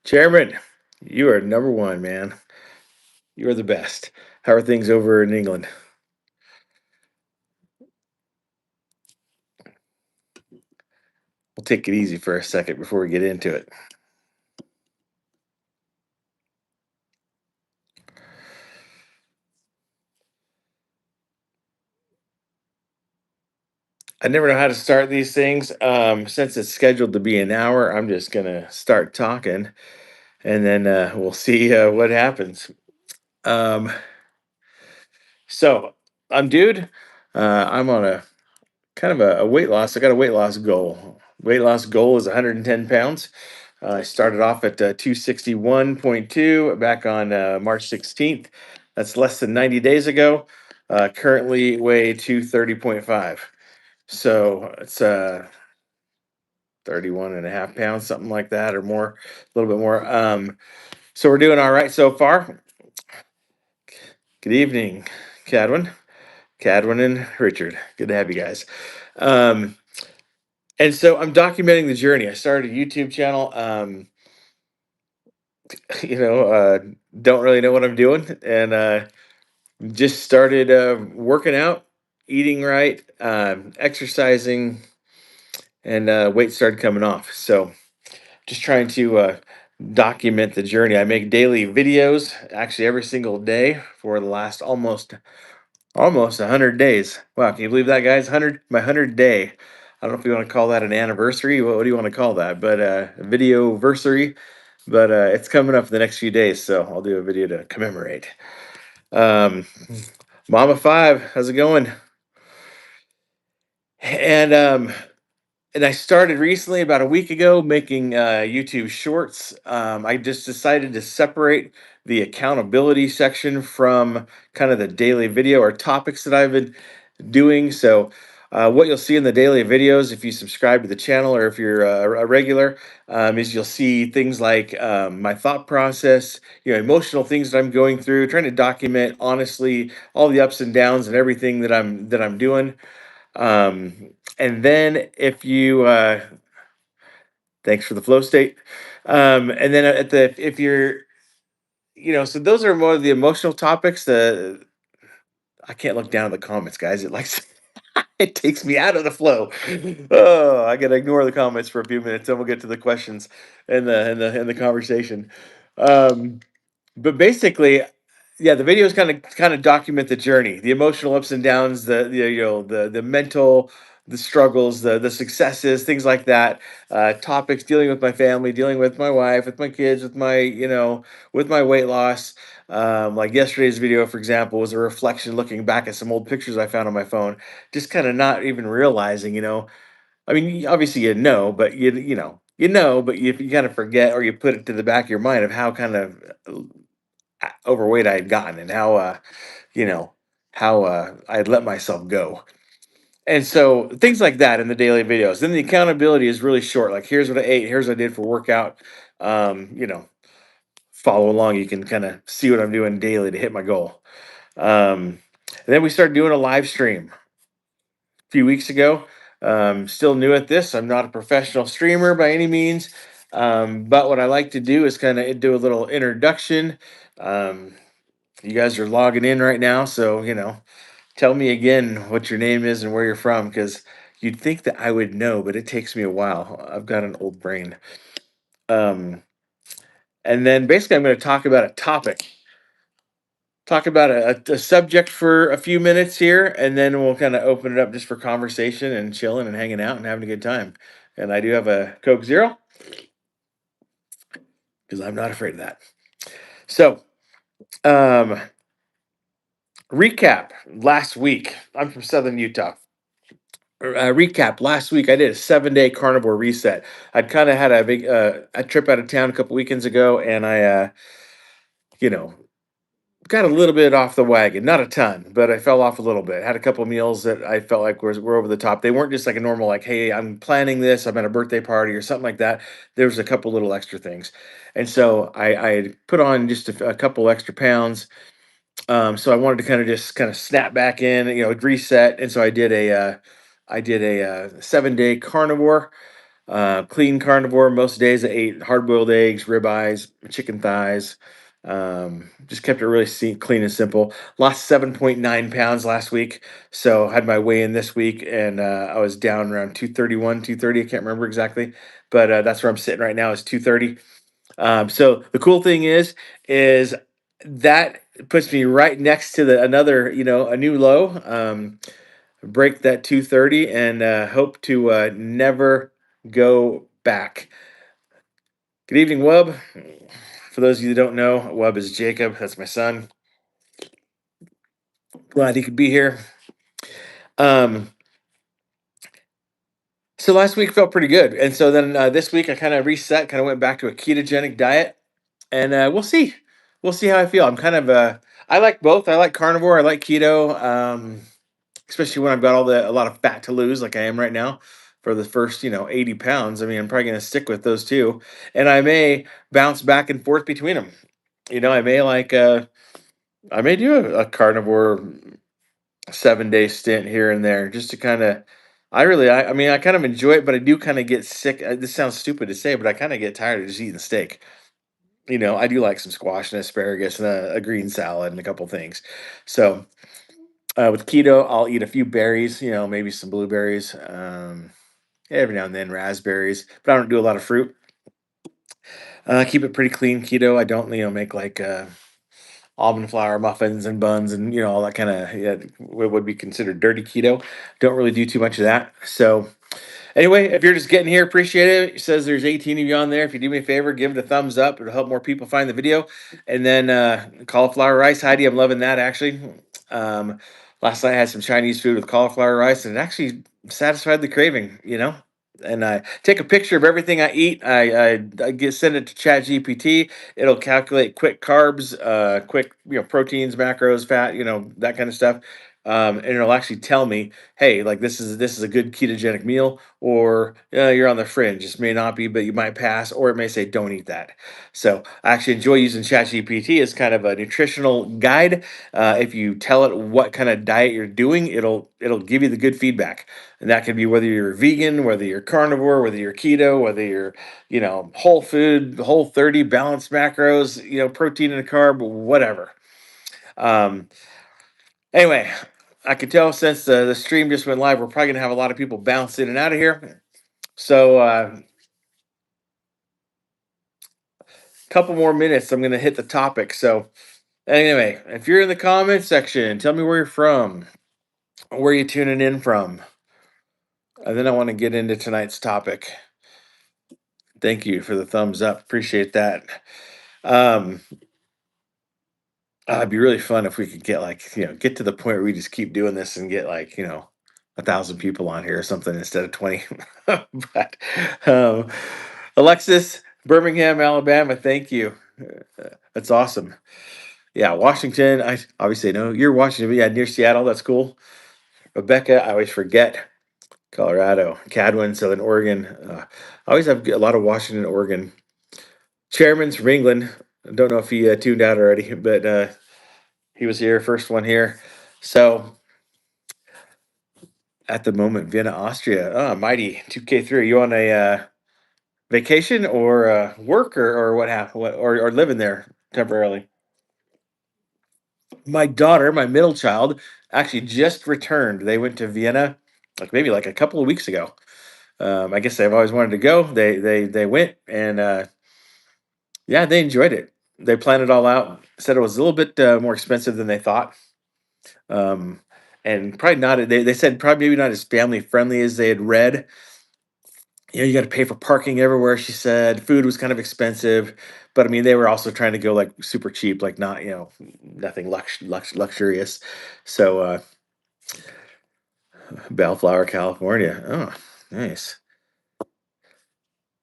Chairman, you are number one, man. You are the best. How are things over in England? We'll take it easy for a second before we get into it. I never know how to start these things. Since it's scheduled to be an hour, I'm just gonna start talking, and then we'll see what happens. Um, so I'm dude. I'm on a kind of a weight loss. I got a weight loss goal. Weight loss goal is 110 pounds. I started off at 261.2 back on March 16th. That's less than 90 days ago. Currently weigh 230.5. So it's 31 and a half pounds, something like that, or more, a little bit more. So we're doing all right so far. Good evening, Cadwin. Cadwin and Richard. Good to have you guys. Um, and so I'm documenting the journey. I started a YouTube channel. You know, don't really know what I'm doing, and just started working out, eating right, exercising, and weight started coming off. So just trying to document the journey. I make daily videos, actually every single day for the last almost 100 days. Wow, can you believe that, guys? 100 day. I don't know if you want to call that an anniversary. What do you want to call that? But video versary. But it's coming up the next few days, so I'll do a video to commemorate. Um, Mama Five, how's it going? And I started recently, about a week ago, making YouTube shorts. I just decided to separate the accountability section from kind of the daily video or topics that I've been doing. So, what you'll see in the daily videos, if you subscribe to the channel or if you're a regular, is you'll see things like my thought process, emotional things that I'm going through, trying to document honestly all the ups and downs and everything that I'm doing. And then if you thanks for the flow state. And then at the if you're so those are more of the emotional topics. The I can't look down at the comments, guys. It likes it takes me out of the flow. Oh, I gotta ignore the comments for a few minutes, and we'll get to the questions and the conversation. Um, but basically, yeah, the videos kind of document the journey, the emotional ups and downs, the mental, the struggles, the successes, things like that. Topics dealing with my family, dealing with my wife, with my kids, with my with my weight loss. Like yesterday's video, for example, was a reflection looking back at some old pictures I found on my phone, just kind of not even realizing. I mean, obviously but but you kind of forget or you put it to the back of your mind of how kind of overweight I had gotten and you know, how I had let myself go. And so things like that in the daily videos. Then the accountability is really short. Like here's what I ate, here's what I did for workout. Um, you know, Follow along. You can kind of see what I'm doing daily to hit my goal. And then we started doing a live stream a few weeks ago. Still new at this. I'm not a professional streamer by any means. But what I like to do is kind of do a little introduction. Um, you guys are logging in right now, so tell me again what your name is and where you're from, because you'd think that I would know, but it takes me a while. I've got an old brain. Um, and then basically, I'm going to talk about a topic, talk about a subject for a few minutes here, and then we'll kind of open it up just for conversation and chilling and hanging out and having a good time. And I do have a Coke Zero because I'm not afraid of that. So, um, recap last week. I'm from Southern Utah. Recap last week I did a 7 day carnivore reset. I'd kind of had a big a trip out of town a couple weekends ago, and I you know got a little bit off the wagon, not a ton, but I fell off a little bit. Had a couple meals that I felt like were over the top. They weren't just like a normal, like, hey, I'm planning this, I'm at a birthday party or something like that. There was a couple little extra things, and so I put on just a couple extra pounds. So I wanted to kind of snap back in, reset, and so I did a 7 day carnivore. Clean carnivore. Most days I ate hard-boiled eggs, ribeyes, chicken thighs. Just kept it really clean and simple. Lost 7.9 pounds last week, so had my weigh in this week, and I was down around 231, 230. I can't remember exactly, but that's where I'm sitting right now is 230. So the cool thing is that puts me right next to the another, a new low. Break that 230 and hope to never go back. Good evening, Wub. For those of you that don't know, Wub is Jacob. That's my son. Glad he could be here. Um, so last week felt pretty good, and so then this week I kind of reset, kind of went back to a ketogenic diet, and we'll see. We'll see how I feel. I'm kind of I like both. I like carnivore. I like keto. Especially when I've got a lot of fat to lose, like I am right now, for the first 80 pounds. I mean, I'm probably going to stick with those two, and I may bounce back and forth between them. I may I may do a carnivore 7 day stint here and there just to kind of. I mean, I kind of enjoy it, but I do kind of get sick. This sounds stupid to say, but I kind of get tired of just eating steak. I do like some squash and asparagus and a green salad and a couple things. So with keto, I'll eat a few berries, maybe some blueberries, every now and then raspberries, but I don't do a lot of fruit. Keep it pretty clean keto. I don't, make like almond flour muffins and buns and all that kind of what would be considered dirty keto. Don't really do too much of that. So anyway, if you're just getting here, appreciate it. It says there's 18 of you on there. If you do me a favor, give it a thumbs up. It'll help more people find the video. And then cauliflower rice, Heidi, I'm loving that actually. Um, Last night I had some Chinese food with cauliflower rice, and it actually satisfied the craving. And I take a picture of everything I eat. I send it to Chat GPT. It'll calculate quick carbs, quick proteins, macros, fat, that kind of stuff. And it'll actually tell me, hey, like this is a good ketogenic meal, or you're on the fringe. This may not be, but you might pass, or it may say don't eat that. So I actually enjoy using ChatGPT as kind of a nutritional guide. If you tell it what kind of diet you're doing, it'll give you the good feedback, and that could be whether you're vegan, whether you're carnivore, whether you're keto, whether you're whole food, whole 30 balanced macros, protein and a carb, whatever. Um, Anyway, I can tell since the stream just went live, we're probably gonna have a lot of people bounce in and out of here. So, couple more minutes, I'm gonna hit the topic. So, anyway, if you're in the comment section, tell me where you're from, where you tuning in from, and then I want to get into tonight's topic. Thank you for the thumbs up, appreciate that. Um, it'd be really fun if we could get get to the point where we just keep doing this and get 1,000 people on here or something instead of 20. But um, Alexis, Birmingham, Alabama, thank you. That's awesome. Yeah, Washington. I obviously know you're Washington, but yeah, near Seattle. That's cool. Rebecca, I always forget. Colorado, Cadwin, Southern Oregon. I always have a lot of Washington, Oregon. Chairman's from England. I don't know if he tuned out already, but he was here, first one here. So at the moment, Vienna, Austria. Oh, mighty 2K3. Are you on a vacation or work or what happened? Or living there temporarily? My daughter, my middle child, actually just returned. They went to Vienna, maybe a couple of weeks ago. I guess they've always wanted to go. They went and yeah, they enjoyed it. They planned it all out. Said it was a little bit more expensive than they thought. Um, and probably not. They said probably maybe not as family friendly as they had read. You got to pay for parking everywhere. She said food was kind of expensive, but I mean they were also trying to go super cheap, not nothing luxurious. So Bellflower, California. Oh, nice.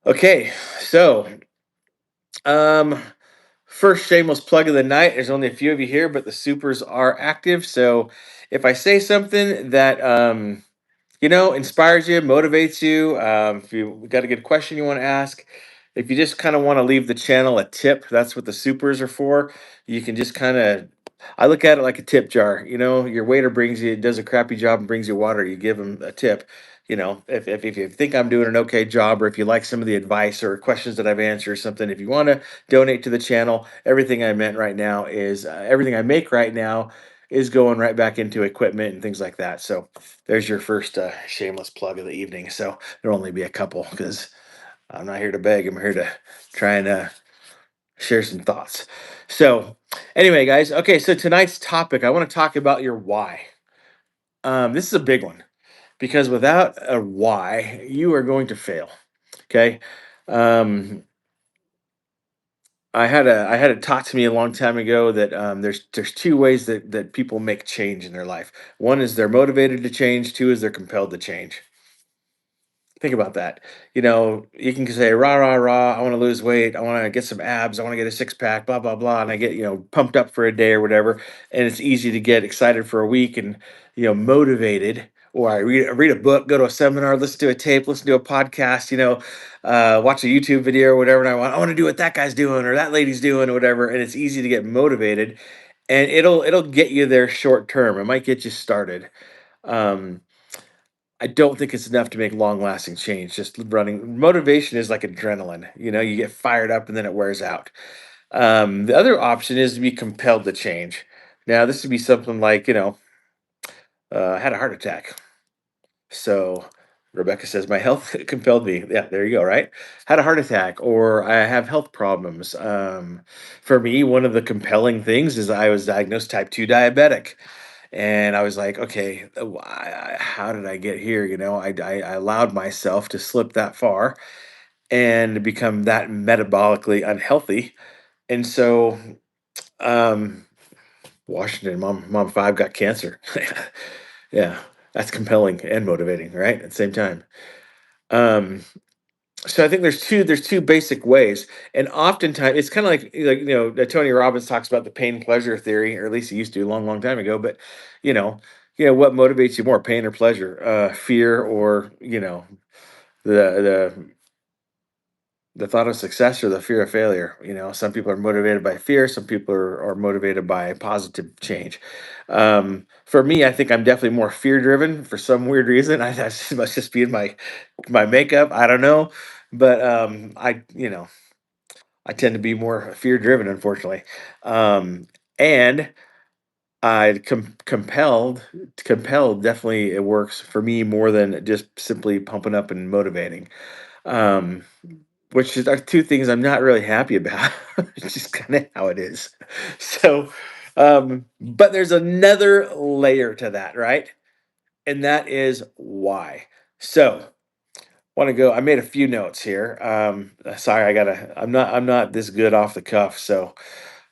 Okay, so um, first shameless plug of the night. There's only a few of you here, but the supers are active. So if I say something that inspires you, motivates you, if you got a good question you want to ask, if you just kind of want to leave the channel a tip, that's what the supers are for. You can just kind of, I look at it like a tip jar. Your waiter brings you, does a crappy job and brings you water. You give him a tip. if you think I'm doing an okay job, or if you like some of the advice or questions that I've answered or something, if you want to donate to the channel, everything I make right now is going right back into equipment and things like that. So there's your first shameless plug of the evening. So there'll only be a couple because I'm not here to beg. I'm here to try and share some thoughts. So anyway, guys, okay, so tonight's topic, I want to talk about your why. This is a big one because without a why, you are going to fail. Okay. Um, I had it taught to me a long time ago that there's two ways that people make change in their life. One is they're motivated to change. Two is they're compelled to change. Think about that. You can say rah rah rah. I want to lose weight. I want to get some abs. I want to get a six pack. Blah blah blah. And I get pumped up for a day or whatever. And it's easy to get excited for a week and motivated. Or I read a book, go to a seminar, listen to a tape, listen to a podcast. Watch a YouTube video or whatever. And I want to do what that guy's doing or that lady's doing or whatever. And it's easy to get motivated, and it'll get you there short term. It might get you started. Um, I don't think it's enough to make long lasting change. Just running motivation is like adrenaline. You get fired up and then it wears out. The other option is to be compelled to change. Now, this would be something like, I had a heart attack. So Rebecca says, my health compelled me. Yeah, there you go, right? Had a heart attack, or I have health problems. For me, one of the compelling things is I was diagnosed type 2 diabetic. And I was like, okay, how did I get here? I allowed myself to slip that far and become that metabolically unhealthy. And so, um, Washington, mom five got cancer. Yeah, that's compelling and motivating, right? At the same time. Um, so I think there's two basic ways, and oftentimes it's kind of like Tony Robbins talks about the pain pleasure theory, or at least he used to a long time ago. But you know, what motivates you more, pain or pleasure, fear or the the thought of success or the fear of failure. Some people are motivated by fear, some people are motivated by positive change. For me, I think I'm definitely more fear driven for some weird reason. That must just be in my makeup. I don't know, but I tend to be more fear driven, unfortunately. And I compelled definitely it works for me more than just simply pumping up and motivating. Um, are two things I'm not really happy about. It's just kind of how it is. So, but there's another layer to that, right? And that is why. So, want to go? I made a few notes here. Sorry, I'm not this good off the cuff, so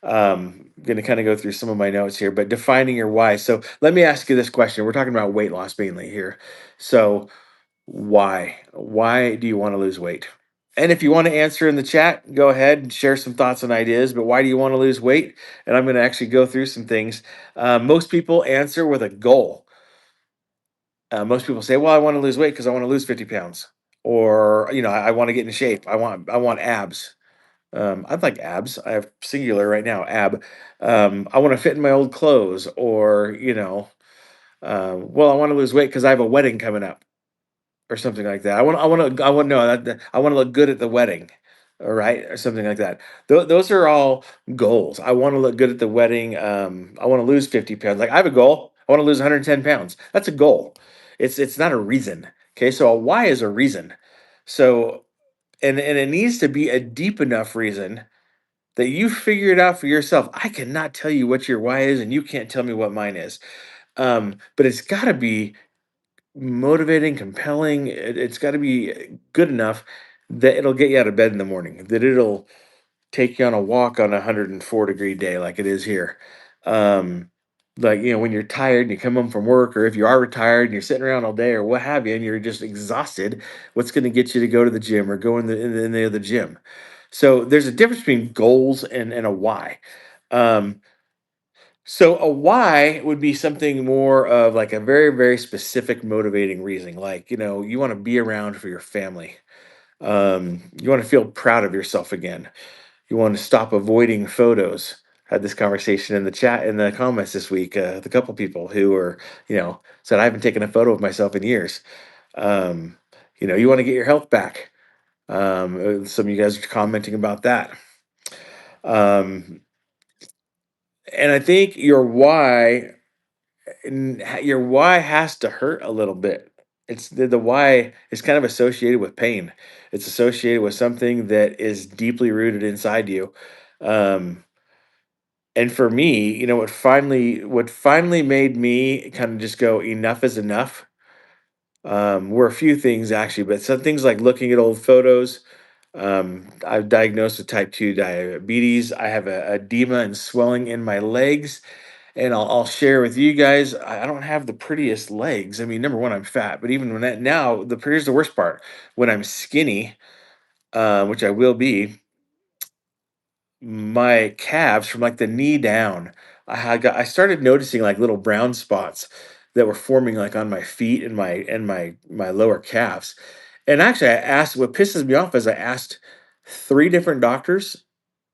going to kind of go through some of my notes here. But defining your why. So, let me ask you this question. We're talking about weight loss mainly here. So, why? Why do you want to lose weight? And if you want to answer in the chat, go ahead and share some thoughts and ideas. But why do you want to lose weight? And I'm going to actually go through some things. Most people answer with a goal. Most people say, "Well, I want to lose weight because I want to lose 50 pounds, or I want to get in shape. I want abs. I'd like abs. I have singular right now, ab. I want to fit in my old clothes, or well, I want to lose weight because I have a wedding coming up." Or something like that. I want no, I want to look good at the wedding, all right, or something like that. Those are all goals. I want to look good at the wedding. I want to lose 50 pounds. Like I have a goal. I want to lose 110 pounds. That's a goal. It's not a reason. Okay, so a why is a reason. So and it needs to be a deep enough reason that you figure it out for yourself. I cannot tell you what your why is, and you can't tell me what mine is. But it's got to be motivating, compelling. It's got to be good enough that it'll get you out of bed in the morning, that it'll take you on a walk on a 104-degree day like it is here. Um, like, when you're tired and you come home from work, or if you are retired and you're sitting around all day or what have you, and you're just exhausted, what's going to get you to go to the gym or go in the gym? So there's a difference between goals and a why. Um, so a why would be something more of like a very, very specific motivating reason. Like, you want to be around for your family. You want to feel proud of yourself again. You want to stop avoiding photos. Had this conversation in the chat in the comments this week. The couple people who said I haven't taken a photo of myself in years. Um, you want to get your health back. Some of you guys are commenting about that. Um, and I think your why has to hurt a little bit. It's the why is kind of associated with pain. It's associated with something that is deeply rooted inside you. Um, and for me, what finally made me kind of just go, enough is enough. Were a few things actually, but some things like looking at old photos. I'm diagnosed with type 2 diabetes. I have a edema and swelling in my legs, and I'll share with you guys. I don't have the prettiest legs. I mean, number one, I'm fat, but even when that now, here's the worst part: when I'm skinny, which I will be, my calves from like the knee down, I started noticing like little brown spots that were forming like on my feet and my lower calves. And actually, I asked. What pisses me off is I asked three different doctors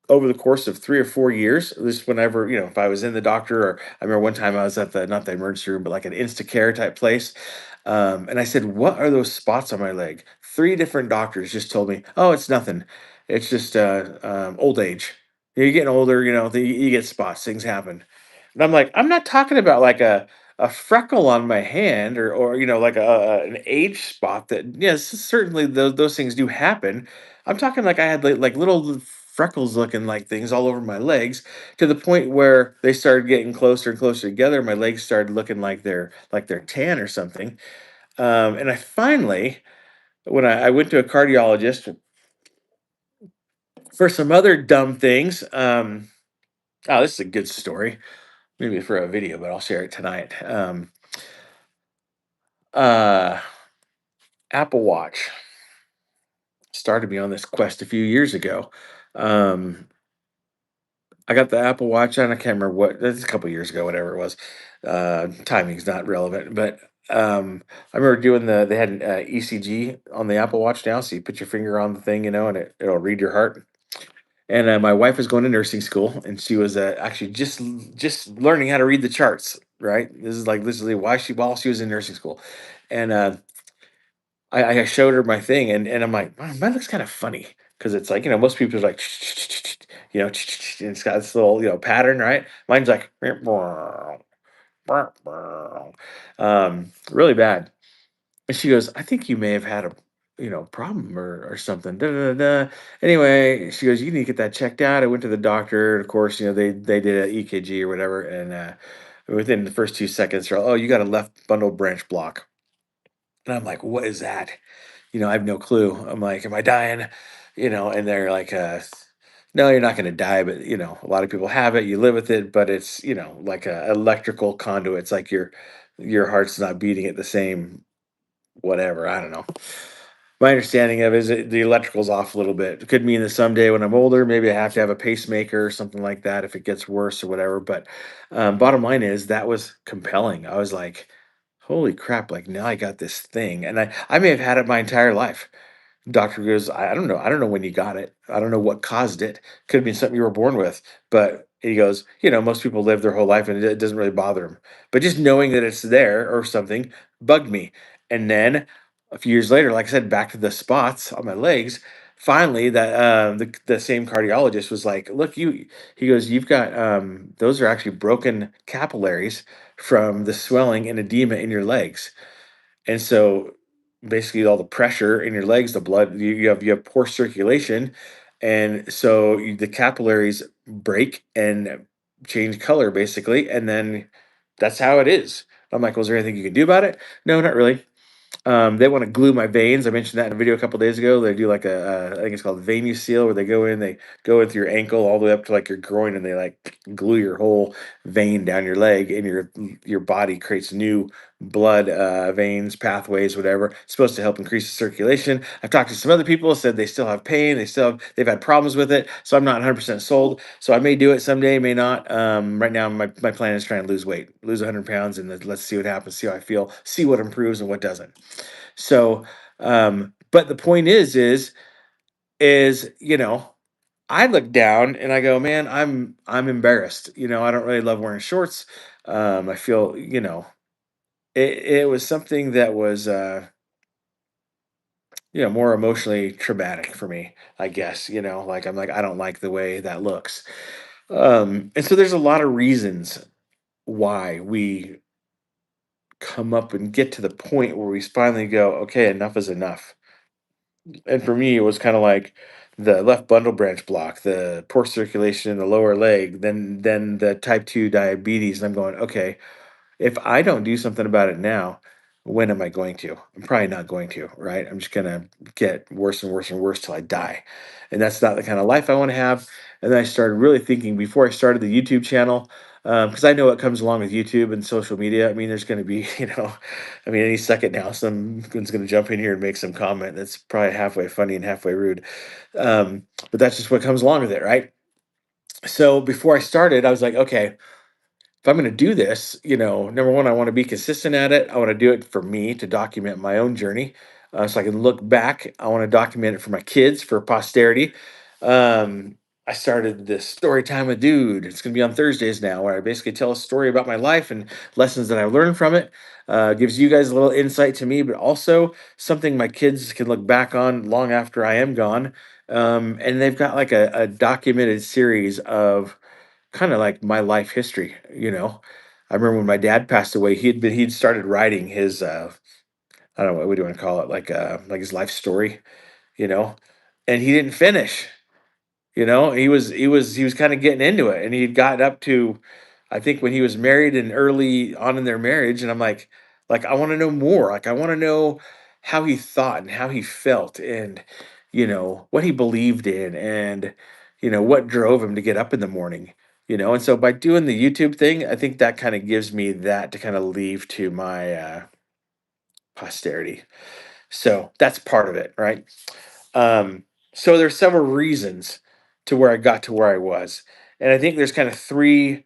over the course of 3 or 4 years. This whenever, if I was in the doctor, or I remember one time I was at the not the emergency room, but like an Instacare type place. And I said, "What are those spots on my leg?" Three different doctors just told me, "Oh, it's nothing. It's just old age. You're getting older. You get spots. Things happen." And I'm like, I'm not talking about like a freckle on my hand, or like an age spot. That, yes, certainly those things do happen. I'm talking like I had like little freckles looking like things all over my legs, to the point where they started getting closer and closer together. My legs started looking like they're tan or something. And I finally, when I went to a cardiologist for some other dumb things. Oh, this is a good story. Maybe for a video, but I'll share it tonight. Uh, Apple Watch started me on this quest a few years ago. Um, I got the Apple Watch on. I can't remember what. That's a couple years ago, whatever it was. Timing's not relevant, but I remember doing they had an ECG on the Apple Watch now, so you put your finger on the thing, and it'll read your heart. And my wife was going to nursing school, and she was actually just learning how to read the charts. Right, this is like literally why while she was in nursing school, and I showed her my thing, and I'm like, "Wow, mine looks kind of funny," because it's like, most people are like, and it's got this little pattern, right? Mine's like really bad. And she goes, "I think you may have had a problem or something." Da, da, da, da. Anyway, she goes, "You need to get that checked out." I went to the doctor, and of course, they did an EKG or whatever, and within the first 2 seconds, they're, "Oh, you got a left bundle branch block." And I'm like, "What is that?" I have no clue. I'm like, "Am I dying?" And they're like, "No, you're not going to die, but a lot of people have it. You live with it, but it's like a electrical conduit. It's like your heart's not beating at the same whatever. I don't know." My understanding of it is that the electrical's off a little bit. It could mean that someday when I'm older, maybe I have to have a pacemaker or something like that if it gets worse or whatever. But bottom line is that was compelling. I was like, "Holy crap!" Like, now I got this thing, and I may have had it my entire life. Doctor goes, I don't know. I don't know when you got it. I don't know what caused it. Could have been something you were born with. But he goes, most people live their whole life and it doesn't really bother them. But just knowing that it's there or something bugged me. And then a few years later, like I said, back to the spots on my legs. Finally, the same cardiologist was like, "Look, he goes, you've got those are actually broken capillaries from the swelling and edema in your legs." And so basically all the pressure in your legs, the blood, you have poor circulation. And so the capillaries break and change color basically. And then that's how it is. I'm like, "Was there anything you can do about it?" "No, not really." They want to glue my veins. I mentioned that in a video a couple days ago. They do like I think it's called vein seal, where they go with your ankle all the way up to like your groin, and they like glue your whole vein down your leg, and your body creates new blood veins, pathways, whatever. It's supposed to help increase the circulation. I've talked to some other people, said they still have pain. They've had problems with it, so I'm not 100% sold. So I may do it someday, may not. Right now, my plan is trying to lose weight, lose 100 pounds, and let's see what happens, see how I feel, see what improves and what doesn't. So, but the point is, I look down and I go, "Man, I'm embarrassed. I don't really love wearing shorts. I feel, it was something that was. more emotionally traumatic for me, I guess. Like I'm like, I don't like the way that looks. And so there's a lot of reasons why we come up and get to the point where we finally go, okay, enough is enough. And for me, it was kind of like the left bundle branch block, the poor circulation in the lower leg, then the type 2 diabetes. And I'm going, okay, if I don't do something about it now, when am I going to? I'm probably not going to, right? I'm just gonna get worse and worse and worse till I die. And that's not the kind of life I want to have. And then I started really thinking before I started the YouTube channel, because I know what comes along with YouTube and social media. I mean, there's going to be, any second now, someone's going to jump in here and make some comment that's probably halfway funny and halfway rude. But that's just what comes along with it, right? So before I started, I was like, okay, if I'm going to do this, number one, I want to be consistent at it. I want to do it for me to document my own journey, so I can look back. I want to document it for my kids, for posterity. Um, I started this story time with dude. It's going to be on Thursdays now, where I basically tell a story about my life and lessons that I learned from it. Gives you guys a little insight to me, but also something my kids can look back on long after I am gone. And they've got like a documented series of kind of like my life history. I remember when my dad passed away, he'd started writing his I don't know, what do you want to call it, like his life story, you know, and he didn't finish. He was kind of getting into it, and he'd gotten up to, I think, when he was married and early on in their marriage. And I'm like I want to know more. Like I want to know how he thought and how he felt, and what he believed in, and what drove him to get up in the morning. And so by doing the YouTube thing, I think that kind of gives me that to kind of leave to my posterity. So that's part of it, right? Um, so there's several reasons to where I got to where I was, and I think there's kind of three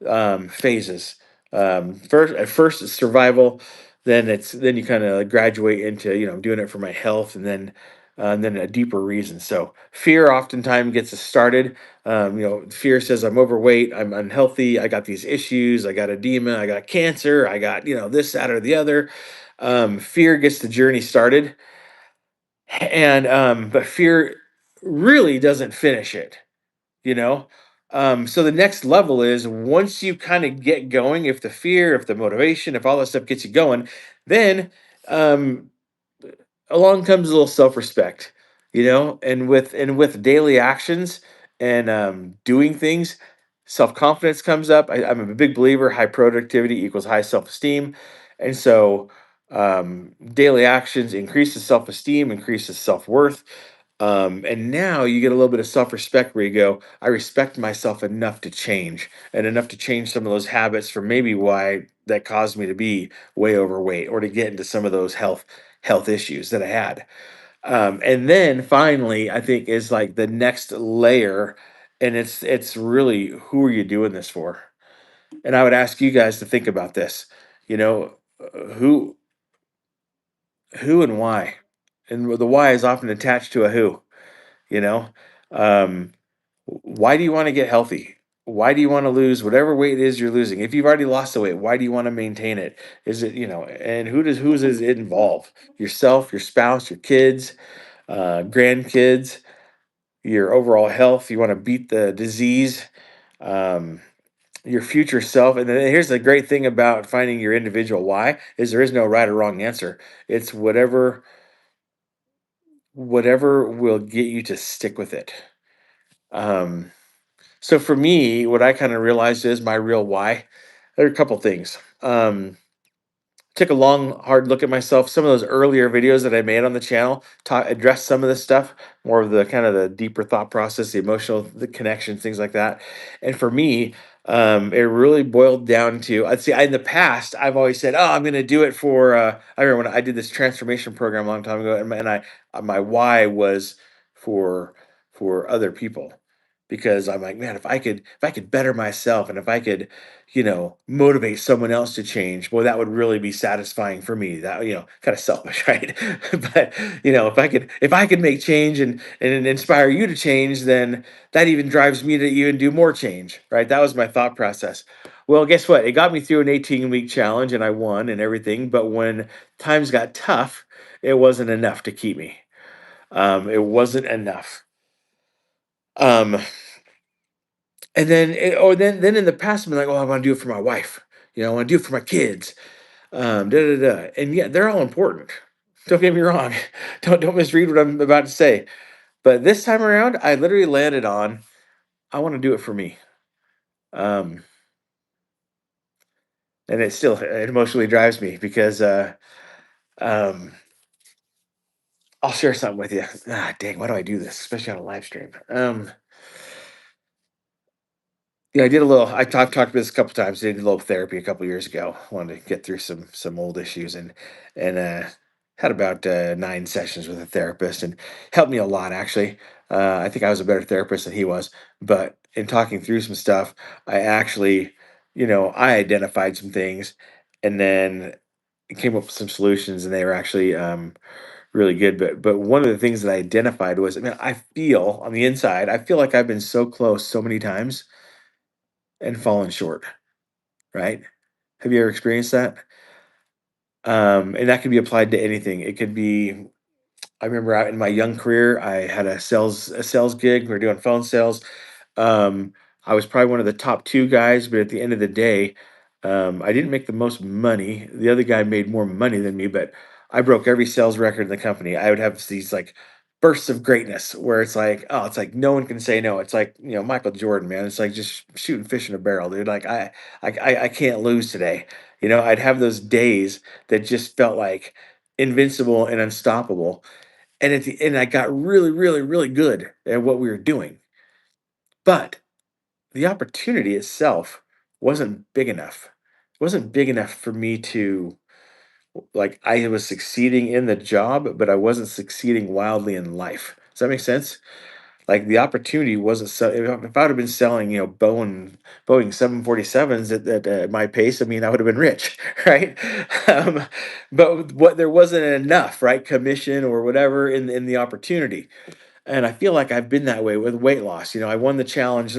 phases. At first it's survival, then you kind of graduate into doing it for my health, and then a deeper reason. So fear oftentimes gets us started. Fear says I'm overweight, I'm unhealthy, I got these issues, I got edema, I got cancer, I got this, that, or the other. Fear gets the journey started, and but fear really doesn't finish it you know so the next level is, once you kind of get going, if the fear, if the motivation, if all that stuff gets you going, then um along comes a little self-respect, and with daily actions and doing things, self-confidence comes up. I'm a big believer, high productivity equals high self-esteem. And so daily actions increases self-esteem, increases self-worth. And now you get a little bit of self-respect where you go, I respect myself enough to change, and enough to change some of those habits for maybe why that caused me to be way overweight, or to get into some of those health issues that I had. And then finally, I think, is like the next layer, and it's really, who are you doing this for? And I would ask you guys to think about this. You know, who and why, and the why is often attached to a who. You know, um, why do you want to get healthy? Why do you want to lose whatever weight it is you're losing? If you've already lost the weight, why do you want to maintain it? Is it, and who's does it involve? Yourself, your spouse, your kids, grandkids, your overall health. You want to beat the disease, um, your future self. And then here's the great thing about finding your individual why, is there is no right or wrong answer. It's whatever will get you to stick with it. Um, so for me, what I kind of realized is my real why. There are a couple things. Took a long, hard look at myself. Some of those earlier videos that I made on the channel address some of this stuff, more of the kind of the deeper thought process, the emotional, the connections, things like that. And for me, it really boiled down to, I'd say, in the past, I've always said, "Oh, I'm going to do it for." I remember when I did this transformation program a long time ago, and my why was for other people, because I'm like, man, if I could better myself, and if I could motivate someone else to change, boy, that would really be satisfying for me. That, kind of selfish, right? But if I could make change, and inspire you to change, then that even drives me to even do more change, right? That was my thought process. Well, guess what? It got me through an 18-week challenge, and I won and everything. But when times got tough, it wasn't enough to keep me. It wasn't enough. Um, and then, then in the past, I'm like, oh, I want to do it for my wife. You know, I want to do it for my kids. Da da da. And yeah, they're all important. Don't get me wrong. Don't misread what I'm about to say. But this time around, I literally landed on I want to do it for me. Um, and it emotionally drives me because um, I'll share something with you. Ah, dang, why do I do this, especially on a live stream? Yeah, I did a little. Talked about this a couple times. I did a little therapy a couple years ago. Wanted to get through some old issues and had about 9 sessions with a therapist and helped me a lot actually. I think I was a better therapist than he was, but in talking through some stuff, I actually, I identified some things and then came up with some solutions, and they were actually really good. But one of the things that I identified was, I mean, I feel on the inside, I feel like I've been so close so many times and fallen short, right? Have you ever experienced that? And that could be applied to anything. It could be, I remember out in my young career, I had a sales gig. We were doing phone sales. um, I was probably one of the top 2 guys, but at the end of the day, I didn't make the most money. The other guy made more money than me, but I broke every sales record in the company. I would have these like bursts of greatness where it's like, oh, it's like no one can say no. It's like, Michael Jordan, man. It's like just shooting fish in a barrel, dude. Like I can't lose today. I'd have those days that just felt like invincible and unstoppable. And at the end, I got really, really, really good at what we were doing. But the opportunity itself wasn't big enough. It wasn't big enough for me to like I was succeeding in the job, but I wasn't succeeding wildly in life. Does that make sense? Like the opportunity wasn't so. If I would have been selling, Boeing 747s at my pace, I mean, I would have been rich, right? Um, but what there wasn't enough, right? Commission or whatever in the opportunity. And I feel like I've been that way with weight loss. I won the challenge,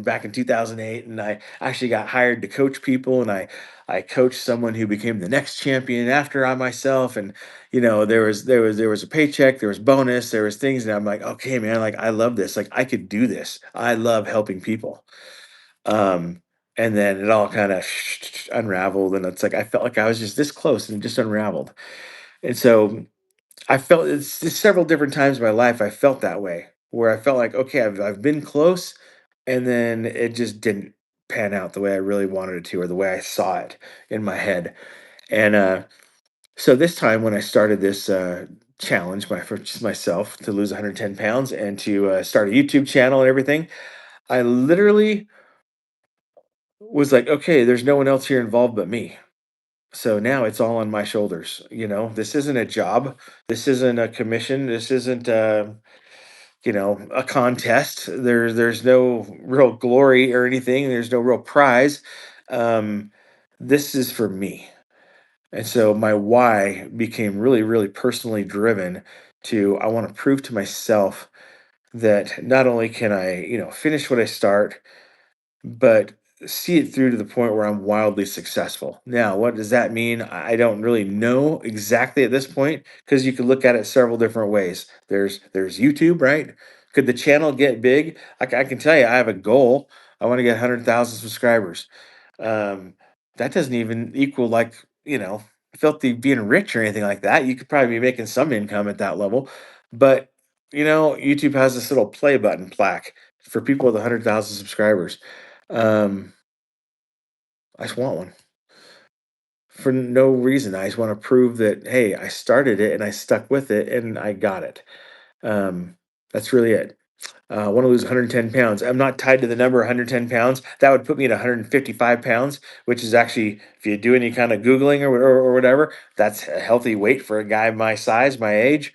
back in 2008, and I actually got hired to coach people, and I coached someone who became the next champion after I myself. And there was a paycheck, there was bonus, there was things, and I'm like, okay, man, like I love this, like I could do this. I love helping people. Um, and then it all kind of unraveled, and it's like I felt like I was just this close, and it just unraveled. And so I felt it's several different times in my life I felt that way, where I felt like, okay, I've been close, and then it just didn't pan out the way I really wanted it to, or the way I saw it in my head. And so this time when I started this challenge, for just myself to lose 110 pounds and to start a YouTube channel and everything, I literally was like, okay, there's no one else here involved but me. So now it's all on my shoulders. This isn't a job. This isn't a commission. This isn't a contest. There's no real glory or anything. There's no real prize. Um, this is for me. And so my why became really, really personally driven to I want to prove to myself that not only can I, finish what I start, but see it through to the point where I'm wildly successful. Now, what does that mean? I don't really know exactly at this point because you can look at it several different ways. There's YouTube, right? Could the channel get big? I can tell you, I have a goal. I want to get 100,000 subscribers. Um, that doesn't even equal like filthy being rich or anything like that. You could probably be making some income at that level, but YouTube has this little play button plaque for people with 100,000 subscribers. um, I just want one for no reason. I just want to prove that, hey, I started it and I stuck with it and I got it. Um, that's really it. I want to lose 110 pounds. I'm not tied to the number 110 pounds. That would put me at 155 pounds, which is actually, if you do any kind of Googling or whatever, that's a healthy weight for a guy my size, my age.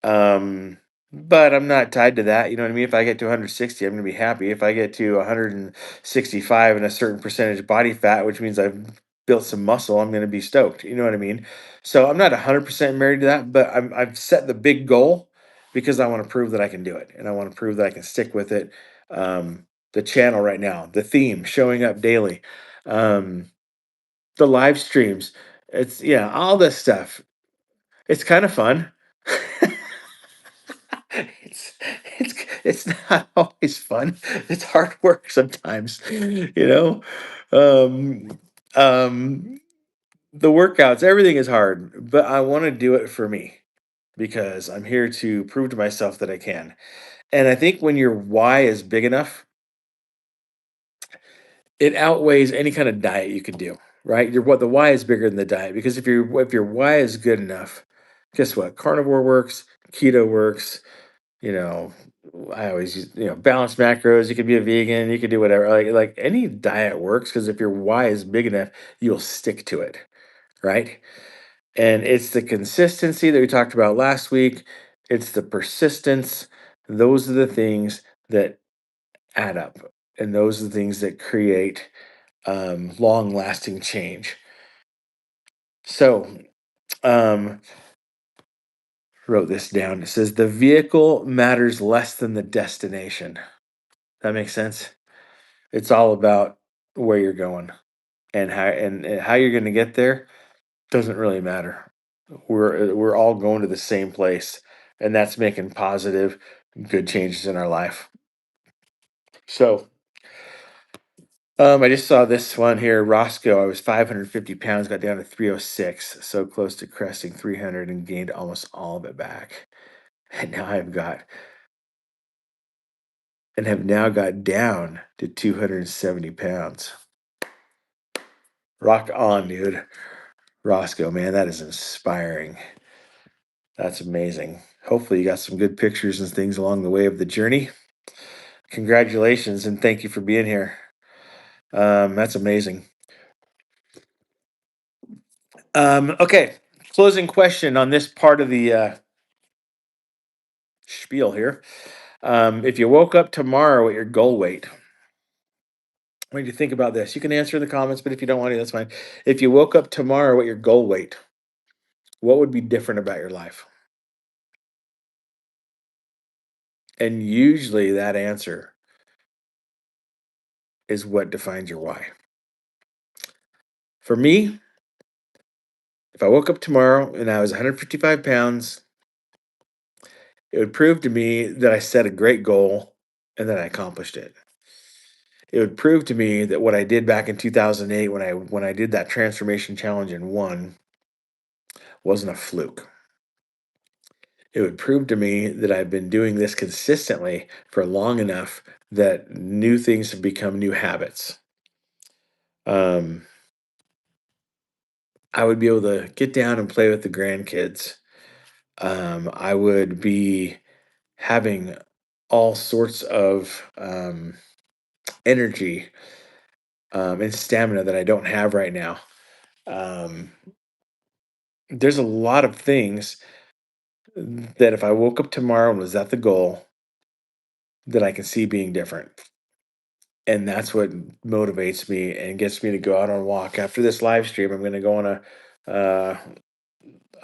Um, but I'm not tied to that. You know what I mean? If I get to 160, I'm going to be happy. If I get to 165 and a certain percentage body fat, which means I've built some muscle, I'm going to be stoked. You know what I mean? So I'm not 100% married to that, but I've set the big goal because I want to prove that I can do it, and I want to prove that I can stick with it. The channel right now, the theme, showing up daily, um, the live streams, it's yeah, all this stuff. It's kind of fun. It's it's not always fun. It's hard work sometimes, you know? Um, um, the workouts, everything is hard, but I wanna do it for me because I'm here to prove to myself that I can. And I think when your why is big enough, it outweighs any kind of diet you can do, right? Your what the why is bigger than the diet because if your why is good enough, guess what? Carnivore works, keto works, you know, I always use, balanced macros. You could be a vegan, you could do whatever. Like any diet works because if your why is big enough, you'll stick to it, right? And it's the consistency that we talked about last week. It's the persistence. Those are the things that add up, and those are the things that create long-lasting change. So, um, wrote this down. It says the vehicle matters less than the destination. That makes sense. It's all about where you're going and how you're going to get there doesn't really matter. We're all going to the same place, and that's making positive, good changes in our life. So, I just saw this one here. Roscoe, I was 550 pounds, got down to 306, so close to cresting 300, and gained almost all of it back. And now I've got and have now got down to 270 pounds. Rock on, dude. Roscoe, man, that is inspiring. That's amazing. Hopefully, you got some good pictures and things along the way of the journey. Congratulations and thank you for being here. That's amazing. Okay, closing question on this part of the spiel here. If you woke up tomorrow at your goal weight, what do you think about this? You can answer in the comments, but if you don't want to, that's fine. If you woke up tomorrow at your goal weight, what would be different about your life? And usually that answer is what defines your why. For me, if I woke up tomorrow and I was 155 pounds, it would prove to me that I set a great goal and that I accomplished it. It would prove to me that what I did back in 2008 when I did that transformation challenge and won wasn't a fluke. It would prove to me that I've been doing this consistently for long enough that new things have become new habits. Um, I would be able to get down and play with the grandkids. I would be having all sorts of energy and stamina that I don't have right now. Um, there's a lot of things that if I woke up tomorrow and was at the goal, that I can see being different. And that's what motivates me and gets me to go out on a walk. After this live stream, I'm going to go on uh,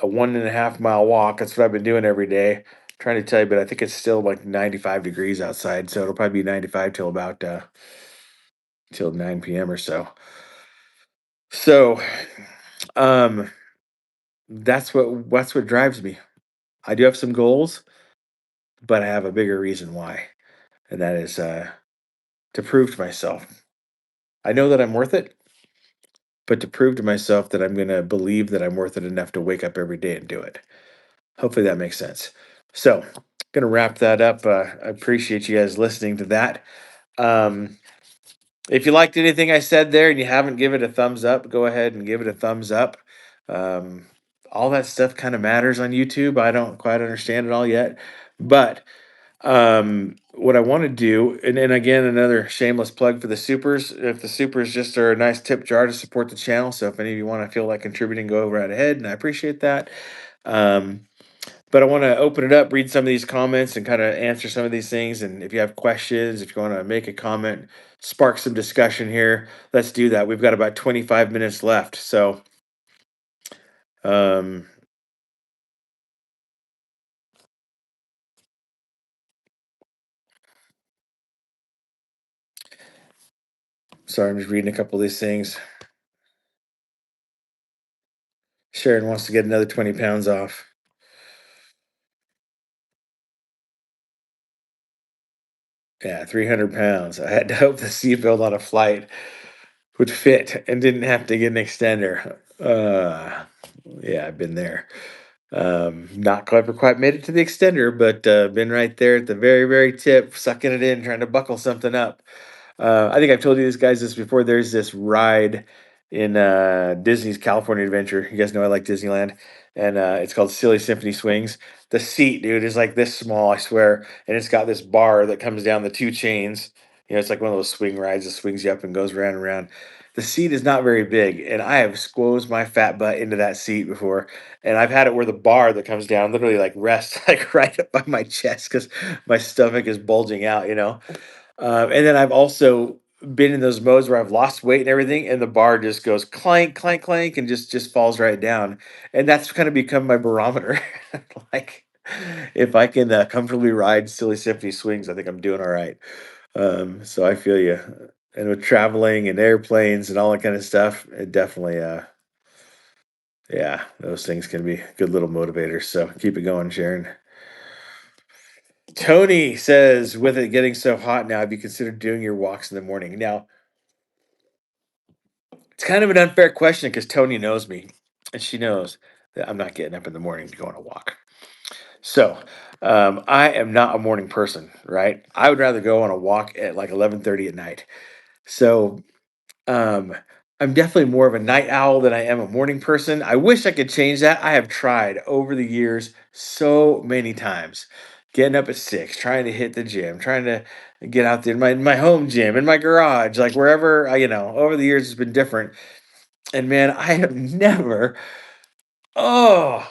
a 1.5 mile walk. That's what I've been doing every day. Trying to tell you, but I think it's still like 95 degrees outside, so it'll probably be 95 till about till 9 p.m. or so. So, um, that's what drives me. I do have some goals, but I have a bigger reason why, and that is to prove to myself. I know that I'm worth it, but to prove to myself that I'm going to believe that I'm worth it enough to wake up every day and do it. Hopefully that makes sense. So, going to wrap that up. I appreciate you guys listening to that. Um, if you liked anything I said there and you haven't given it a thumbs up, go ahead and give it a thumbs up. Um, all that stuff kind of matters on YouTube. I don't quite understand it all yet, but what I want to do, and again, another shameless plug for the supers. If the supers just are a nice tip jar to support the channel, so if any of you want to feel like contributing, go right ahead, and I appreciate that. Um, but I want to open it up, read some of these comments, and kind of answer some of these things. And if you have questions, if you want to make a comment, spark some discussion here, let's do that. We've got about 25 minutes left. So, um, sorry, I'm just reading a couple of these things. Sharon wants to get another 20 pounds off. Yeah, 300 pounds. I had to hope the seatbelt on a flight would fit and didn't have to get an extender. Yeah, I've been there. Not quite made it to the extender, but been right there at the very, very tip, sucking it in, trying to buckle something up. I think I've told you this before. There's this ride in Disney's California Adventure. You guys know I like Disneyland, and it's called Silly Symphony Swings. The seat, dude, is like this small, I swear, and it's got this bar that comes down the two chains. It's like one of those swing rides that swings you up and goes round and round. The seat is not very big, and I have squozed my fat butt into that seat before, and I've had it where the bar that comes down literally like rests like right up by my chest because my stomach is bulging out. And then I've also been in those modes where I've lost weight and everything, and the bar just goes clank, clank, clank, and just falls right down. And that's kind of become my barometer. Like, if I can comfortably ride silly symphony swings, I think I'm doing all right. So I feel you. And with traveling and airplanes and all that kind of stuff, it definitely, yeah, those things can be good little motivators. So keep it going, Sharon. Tony says, with it getting so hot now, have you considered doing your walks in the morning? Now, it's kind of an unfair question because Tony knows me, and she knows that I'm not getting up in the morning to go on a walk. So, I am not a morning person, right? I would rather go on a walk at like 11:30 at night. So, um, I'm definitely more of a night owl than I am a morning person. I wish I could change that. I have tried over the years so many times, getting up at 6, trying to hit the gym, trying to get out there in my home gym, in my garage, like wherever over the years it's been different. And man, I have never. Oh,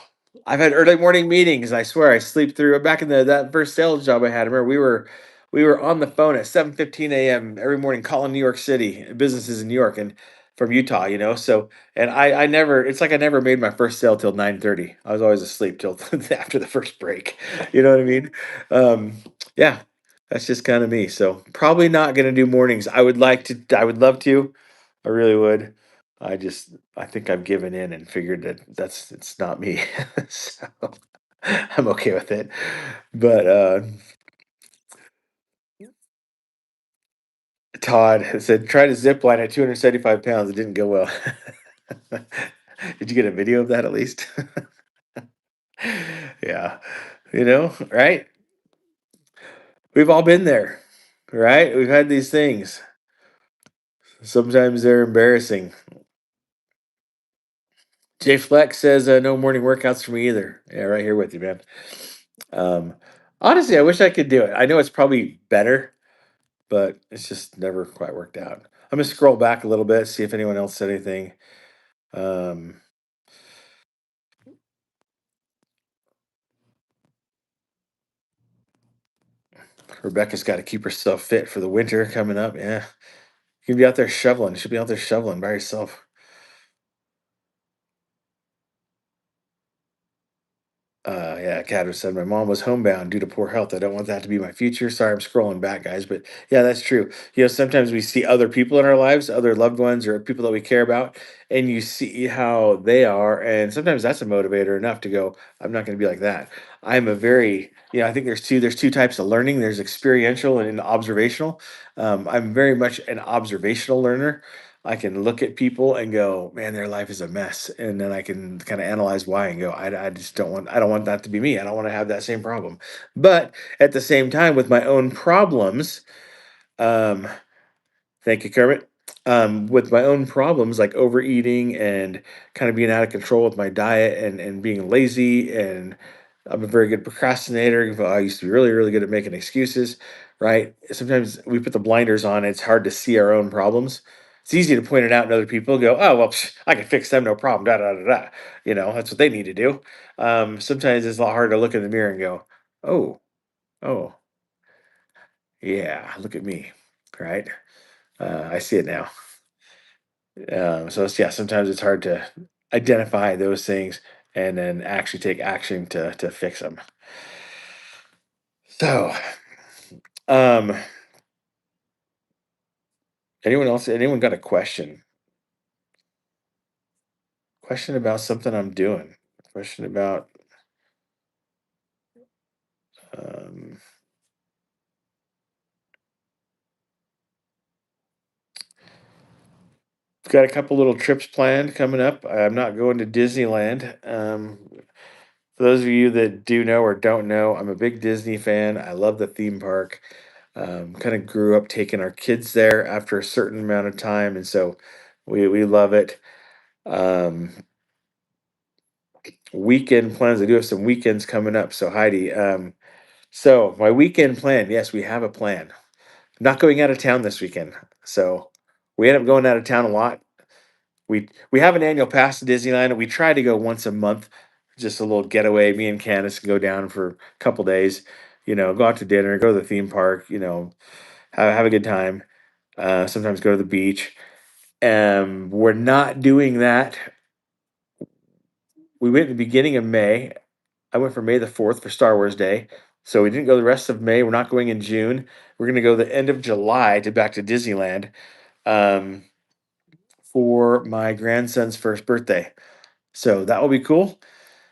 I've had early morning meetings. I swear I sleep through. Back in that first sales job I had, I remember we were on the phone at 7:15 a.m. every morning calling New York City businesses in New York and from Utah. So and I never. It's like I never made my first sale till 9:30. I was always asleep till after the first break. You know what I mean? Um, yeah, that's just kind of me. So probably not going to do mornings. I would like to. I would love to. I really would. I think I've given in and figured that it's not me. So I'm okay with it. But Todd said try to zip line at 275 pounds. It didn't go well. Did you get a video of that at least? Yeah. Right? We've all been there, right? We've had these things. Sometimes they're embarrassing. Jay Fleck says no morning workouts for me either. Yeah, right here with you, man. Um, Honestly, I wish I could do it. I know it's probably better, but it's just never quite worked out. I'm gonna scroll back a little bit, see if anyone else said anything. Um, Rebecca's got to keep herself fit for the winter coming up. Yeah, you can be out there shoveling. You should be out there shoveling by yourself. Yeah, Caddo said my mom was homebound due to poor health. I don't want that to be my future. Sorry, I'm scrolling back, guys, but yeah, that's true. Sometimes we see other people in our lives, other loved ones, or people that we care about, and you see how they are, and sometimes that's a motivator enough to go. I'm not going to be like that. I'm a very, I think there's two types of learning. There's experiential and observational. I'm very much an observational learner. I can look at people and go, man, their life is a mess, and then I can kind of analyze why and go, I just don't want that to be me. I don't want to have that same problem. But at the same time, with my own problems, um, thank you, Kermit. With my own problems like overeating and kind of being out of control with my diet and being lazy, and I'm a very good procrastinator. I used to be really, really good at making excuses, right? Sometimes we put the blinders on, it's hard to see our own problems. It's easy to point it out and other people go, oh, well, I can fix them, no problem, da, da, da, da. That's what they need to do. Sometimes it's a lot harder to look in the mirror and go, oh, oh, yeah, look at me, right? I see it now. Yeah, sometimes it's hard to identify those things and then actually take action to fix them. So, um, anyone got a question? Question about something I'm doing? Question about um, got a couple little trips planned coming up. I'm not going to Disneyland. For those of you that do know or don't know, I'm a big Disney fan. I love the theme park. Kind of grew up taking our kids there after a certain amount of time, and so we love it. Um, Weekend plans. I do have some weekends coming up. So Heidi, so my weekend plan. Yes, we have a plan. Not going out of town this weekend. So we end up going out of town a lot. We have an annual pass to Disneyland. We try to go once a month, just a little getaway. Me and Candace can go down for a couple days. Go out to dinner, go to the theme park. Have a good time. Sometimes go to the beach. We're not doing that. We went at the beginning of May. I went for May the 4th for Star Wars Day. So we didn't go the rest of May. We're not going in June. We're going to go the end of July to back to Disneyland um, for my grandson's first birthday. So that will be cool.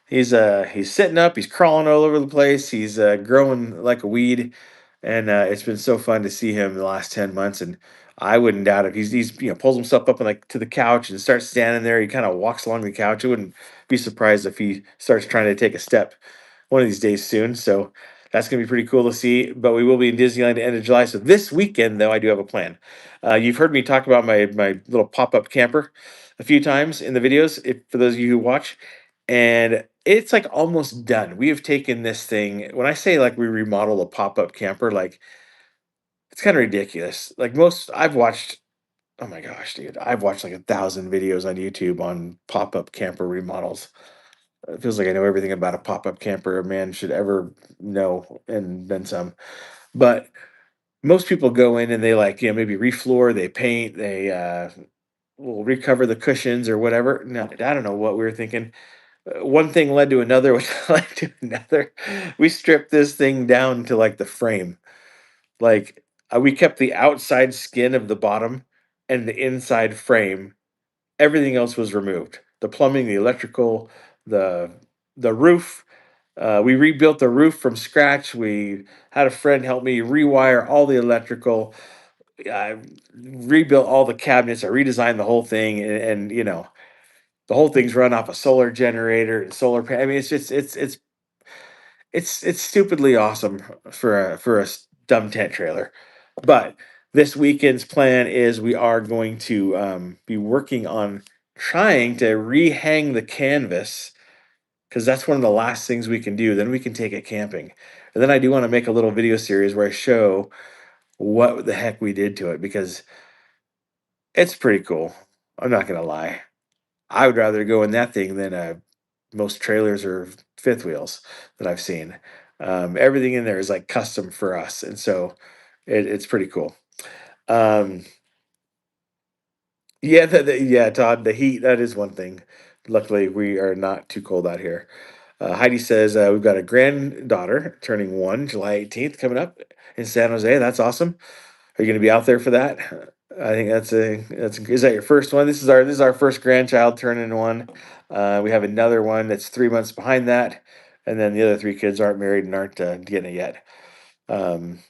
He's sitting up, he's crawling all over the place, he's growing like a weed, and it's been so fun to see him the last 10 months. And I wouldn't doubt it. He's pulls himself up and like to the couch and starts standing there. He kind of walks along the couch. I wouldn't be surprised if he starts trying to take a step one of these days soon. So that's gonna be pretty cool to see. But we will be in Disneyland at the end of July. So this weekend, though, I do have a plan. You've heard me talk about my little pop up camper a few times in the videos. If for those of you who watch, and it's like almost done. We have taken this thing. When I say like we remodel a pop up camper, like it's kind of ridiculous. Like most, I've watched. Oh my gosh, dude! I've watched like 1,000 videos on YouTube on pop up camper remodels. It feels like I know everything about a pop up camper a man should ever know, and then some. But most people go in and they like maybe refloor, they paint, they will recover the cushions or whatever. No, I don't know what we were thinking. One thing led to another, which led to another. We stripped this thing down to like the frame. Like we kept the outside skin of the bottom and the inside frame. Everything else was removed. The plumbing, the electrical, the the roof. We rebuilt the roof from scratch. We had a friend help me rewire all the electrical. I rebuilt all the cabinets. I redesigned the whole thing, and the whole thing's run off a solar generator and solar. I mean, it's just it's stupidly awesome for a dumb tent trailer. But this weekend's plan is we are going to be working on trying to rehang the canvas because that's one of the last things we can do. Then we can take it camping, and then I do want to make a little video series where I show what the heck we did to it because it's pretty cool. I'm not gonna lie. I would rather go in that thing than most trailers or fifth wheels that I've seen. Everything in there is like custom for us, and so it's pretty cool. Um, yeah, yeah, Todd, the heat that is one thing. Luckily, we are not too cold out here. Heidi says we've got a granddaughter turning 1 July 18th coming up in San Jose. That's awesome. Are you going to be out there for that? I think that's is that your first one? This is our first grandchild turning one. We have another one that's 3 months behind that, and then the other three kids aren't married and aren't getting it yet. Um,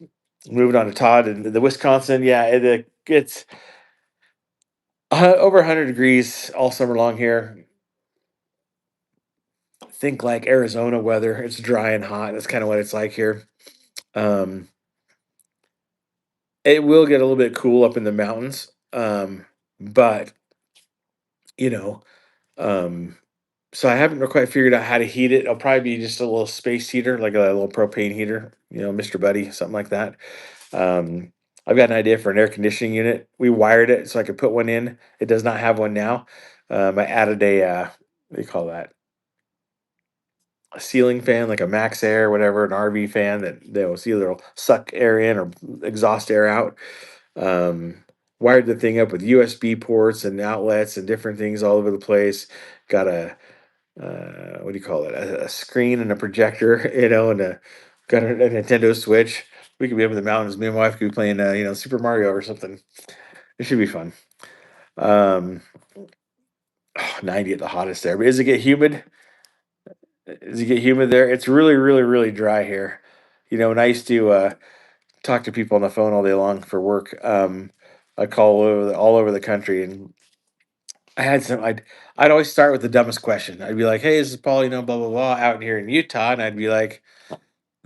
Moving on to Todd and the Wisconsin. Yeah, it's over 100 degrees all summer long here. Think like Arizona weather. It's dry and hot. That's kind of what it's like here. Um, it will get a little bit cool up in the mountains, but you know. Um, so I haven't quite figured out how to heat it. It'll probably be just a little space heater, like a little propane heater, Mr. Buddy, something like that. Um, I've got an idea for an air conditioning unit. We wired it so I could put one in. It does not have one now. I added what do you call that? A ceiling fan, like a Max Air, whatever, an RV fan that will either suck air in or exhaust air out. Um, Wired the thing up with USB ports and outlets and different things all over the place. Got a what do you call it? A screen and a projector, and got a Nintendo Switch. We could be up in the mountains. Me and my wife could be playing, Super Mario or something. It should be fun. Um, 90 at the hottest there. But does it get humid? Does it get humid there? It's really, really, really dry here. When I used to talk to people on the phone all day long for work, I call all over the country, and I had some. I'd always start with the dumbest question. I'd be like, "Hey, this is Paul. Blah blah blah, out here in Utah," and I'd be like,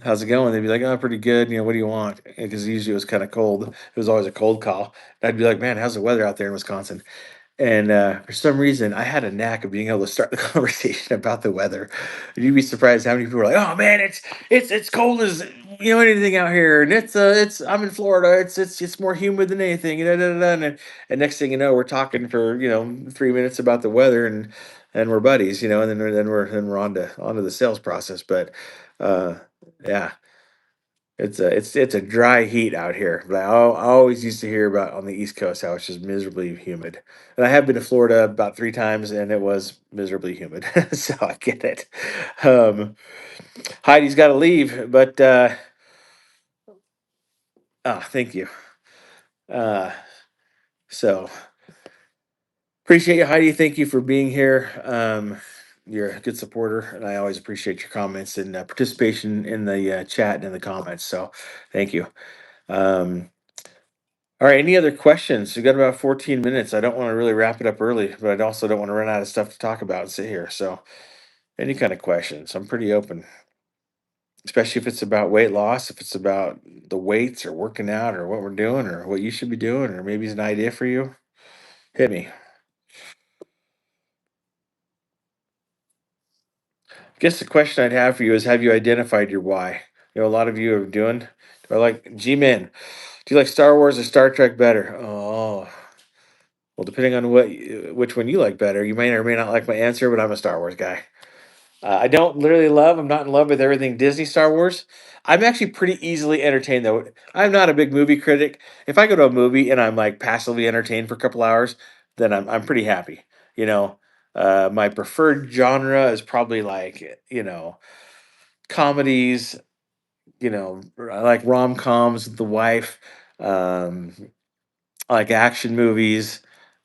"How's it going?" They'd be like, "Oh, pretty good. What do you want?" Because usually it was kind of cold. It was always a cold call. And I'd be like, "Man, how's the weather out there in Wisconsin?" And for some reason, I had a knack of being able to start the conversation about the weather. You'd be surprised how many people are like, "Oh man, it's cold as anything out here, and it's I'm in Florida. It's more humid than anything." And next thing you know, we're talking for 3 minutes about the weather, and we're buddies, and then we're on to the sales process. But uh, yeah, it's a dry heat out here, but I always used to hear about on the East Coast how it's just miserably humid. And I have been to Florida about 3 times, and it was miserably humid, so I get it. Um, Heidi's got to leave, but thank you. Uh, so appreciate you, Heidi. Thank you for being here. You're a good supporter, and I always appreciate your comments and participation in the chat and in the comments. So thank you. Um, All right. Any other questions? We got about 14 minutes. I don't want to really wrap it up early, but I also don't want to run out of stuff to talk about and sit here. So, any kind of questions, I'm pretty open, especially if it's about weight loss, if it's about the weights or working out or what we're doing or what you should be doing, or maybe it's an idea for you. Hit me. Guess the question I'd have for you is, have you identified your why? A lot of you are doing, are like, G-Men, do you like Star Wars or Star Trek better? Oh, well, depending on which one you like better, you may or may not like my answer, but I'm a Star Wars guy. I don't literally love. I'm not in love with everything Disney Star Wars. I'm actually pretty easily entertained though. I'm not a big movie critic. If I go to a movie and I'm like passively entertained for a couple hours, then I'm pretty happy. You know, my preferred genre is probably like comedies. I like rom coms with the wife. Um, I like action movies,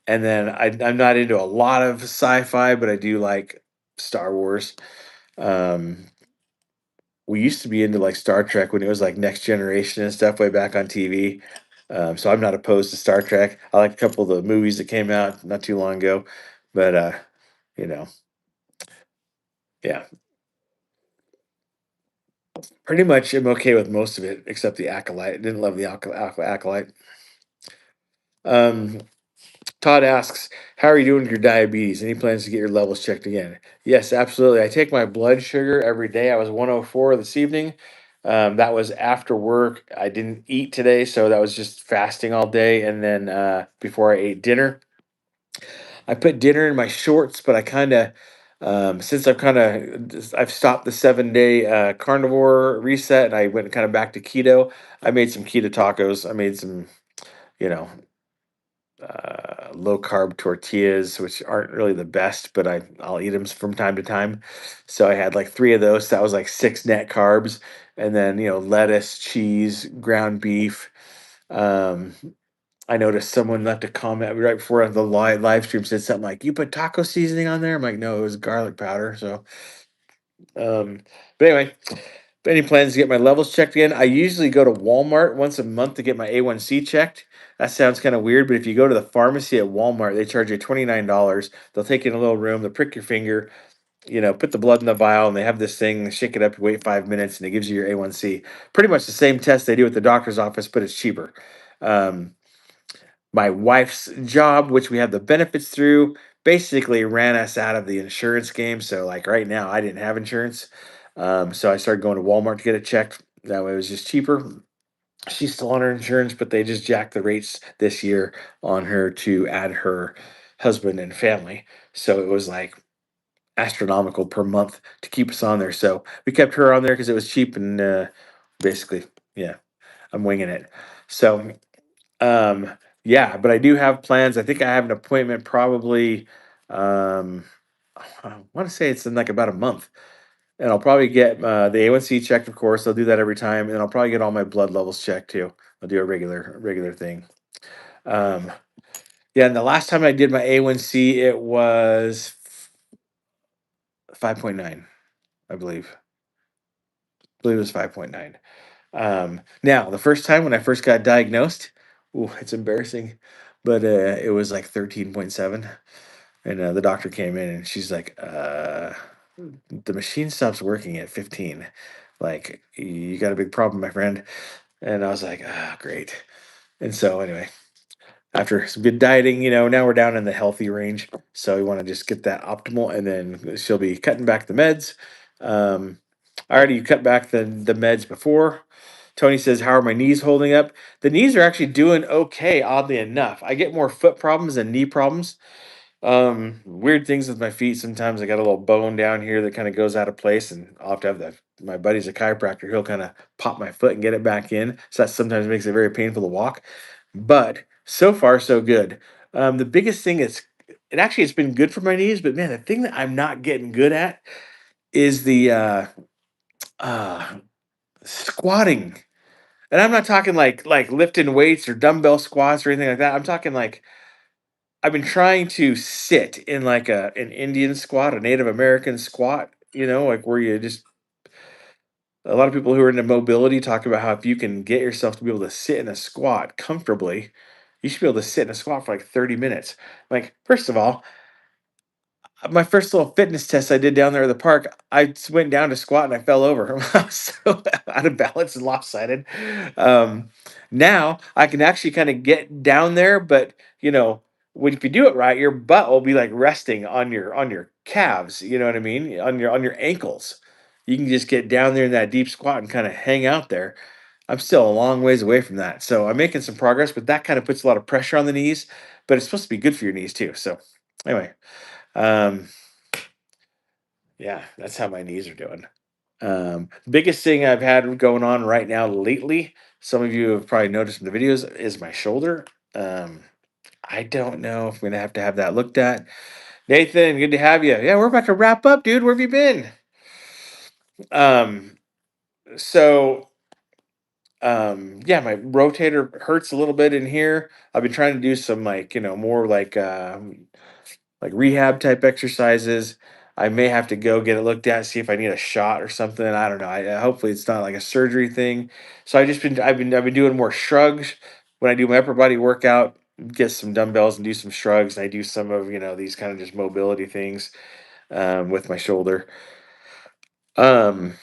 and then I'm not into a lot of sci-fi, but I do like Star Wars. Um, we used to be into like Star Trek when it was like Next Generation and stuff way back on TV. So I'm not opposed to Star Trek. I like a couple of the movies that came out not too long ago, but you know, yeah, pretty much I'm okay with most of it except the Acolyte. I didn't love the Acolyte. Um, Todd asks, "How are you doing with your diabetes? Any plans to get your levels checked again?" Yes, absolutely. I take my blood sugar every day. I was 104 this evening. That was after work. I didn't eat today, so that was just fasting all day. And then before I ate dinner, I put dinner in my shorts, but I kind of, since I've stopped the 7 day carnivore reset, and I went kind of back to keto. I made some keto tacos. I made some, you know, low carb tortillas, which aren't really the best, but I'll eat them from time to time. So I had like three of those. So that was like six net carbs, and then lettuce, cheese, ground beef. Um, I noticed someone left a comment right before the live stream, said something like, "You put taco seasoning on there?" I'm like, "No, it was garlic powder." So, um, but anyway, any plans to get my levels checked again? I usually go to Walmart once a month to get my A1C checked. That sounds kind of weird, but if you go to the pharmacy at Walmart, they charge you $29. They'll take you in a little room, they'll prick your finger, put the blood in the vial, and they have this thing, they shake it up, you wait 5 minutes, and it gives you your A1C. Pretty much the same test they do at the doctor's office, but it's cheaper. Um, my wife's job, which we have the benefits through, basically ran us out of the insurance game. So, like right now, I didn't have insurance. So I started going to Walmart to get it checked. That way it was just cheaper. She's still on her insurance, but they just jacked the rates this year on her to add her husband and family. So it was like astronomical per month to keep us on there. So we kept her on there because it was cheap and basically, yeah, I'm winging it. So um, yeah, but I do have plans. I think I have an appointment probably. Um, I want to say it's in like about a month, and I'll probably get the A1C checked. Of course, I'll do that every time, and I'll probably get all my blood levels checked too. I'll do a regular thing. Um, yeah, and the last time I did my A1C, it was 5.9, I believe. I believe it was 5.9. Now, the first time when I first got diagnosed, ooh, it's embarrassing, but it was like 13.7. And the doctor came in and she's like, the machine stops working at 15. Like, you got a big problem, my friend. And I was like, ah, great. And so, anyway, after some good dieting, now we're down in the healthy range. So we want to just get that optimal, and then she'll be cutting back the meds. Um, I already cut back the meds before. Tony says, "How are my knees holding up?" The knees are actually doing okay, oddly enough. I get more foot problems than knee problems. Weird things with my feet. Sometimes I got a little bone down here that kind of goes out of place, and I'll have to have my buddy's a chiropractor. He'll kind of pop my foot and get it back in. So that sometimes makes it very painful to walk. But so far, so good. The biggest thing is, it's been good for my knees, but man, the thing that I'm not getting good at is the uh, squatting. And I'm not talking like lifting weights or dumbbell squats or anything like that. I'm talking like I've been trying to sit in like an Indian squat, a Native American squat, like where you just a lot of people who are into mobility talk about how if you can get yourself to be able to sit in a squat comfortably, you should be able to sit in a squat for like 30 minutes. Like, first of all, my first little fitness test I did down there at the park, went down to squat and I fell over. I was so out of balance and lopsided. Um, Now I can actually kind of get down there, but if you do it right, your butt will be like resting on your calves. You know what I mean? On your ankles. You can just get down there in that deep squat and kind of hang out there. I'm still a long ways away from that, so I'm making some progress. But that kind of puts a lot of pressure on the knees. But it's supposed to be good for your knees too. So anyway. Um, yeah, that's how my knees are doing. Biggest thing I've had going on right now lately, some of you have probably noticed in the videos, is my shoulder. Um, I don't know if I'm gonna have to have that looked at. Nathan, good to have you. Yeah, we're about to wrap up, dude. Where have you been? Um, so yeah, my rotator hurts a little bit in here. I've been trying to do some more like rehab type exercises. I may have to go get it looked at, see if I need a shot or something. I don't know. Hopefully it's not like a surgery thing. So I've been doing more shrugs when I do my upper body workout. Get some dumbbells and do some shrugs. And I do some of these kind of just mobility things with my shoulder. Um,